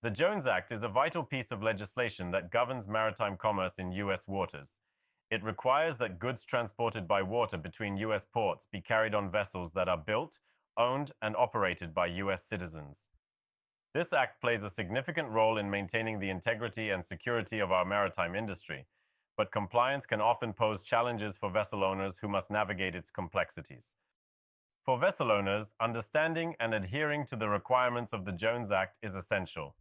The Jones Act is a vital piece of legislation that governs maritime commerce in U.S. waters. It requires that goods transported by water between U.S. ports be carried on vessels that are built, owned, and operated by U.S. citizens. This act plays a significant role in maintaining the integrity and security of our maritime industry, but compliance can often pose challenges for vessel owners who must navigate its complexities. For vessel owners, understanding and adhering to the requirements of the Jones Act is essential.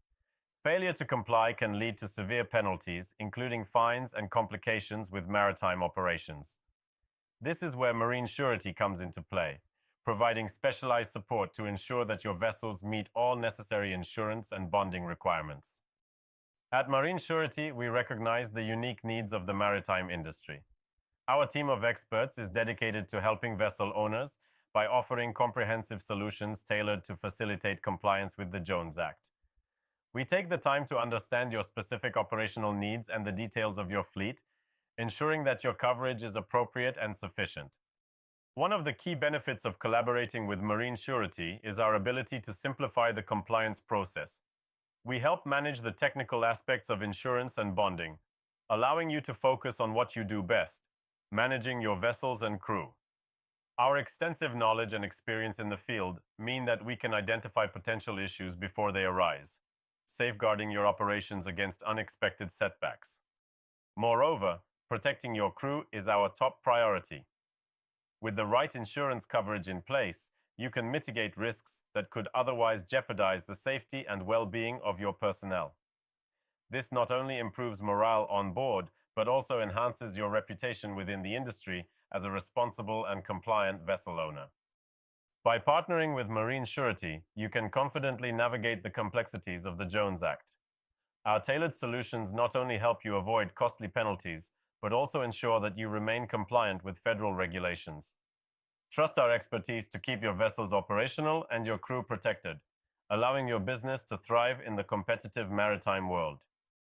Failure to comply can lead to severe penalties, including fines and complications with maritime operations. This is where Marine Surety comes into play, providing specialized support to ensure that your vessels meet all necessary insurance and bonding requirements. At Marine Surety, we recognize the unique needs of the maritime industry. Our team of experts is dedicated to helping vessel owners by offering comprehensive solutions tailored to facilitate compliance with the Jones Act. We take the time to understand your specific operational needs and the details of your fleet, ensuring that your coverage is appropriate and sufficient. One of the key benefits of collaborating with Marine Surety is our ability to simplify the compliance process. We help manage the technical aspects of insurance and bonding, allowing you to focus on what you do best, managing your vessels and crew. Our extensive knowledge and experience in the field mean that we can identify potential issues before they arise, safeguarding your operations against unexpected setbacks. Moreover, protecting your crew is our top priority. With the right insurance coverage in place, you can mitigate risks that could otherwise jeopardize the safety and well-being of your personnel. This not only improves morale on board, but also enhances your reputation within the industry as a responsible and compliant vessel owner. By partnering with Marine Surety, you can confidently navigate the complexities of the Jones Act. Our tailored solutions not only help you avoid costly penalties, but also ensure that you remain compliant with federal regulations. Trust our expertise to keep your vessels operational and your crew protected, allowing your business to thrive in the competitive maritime world.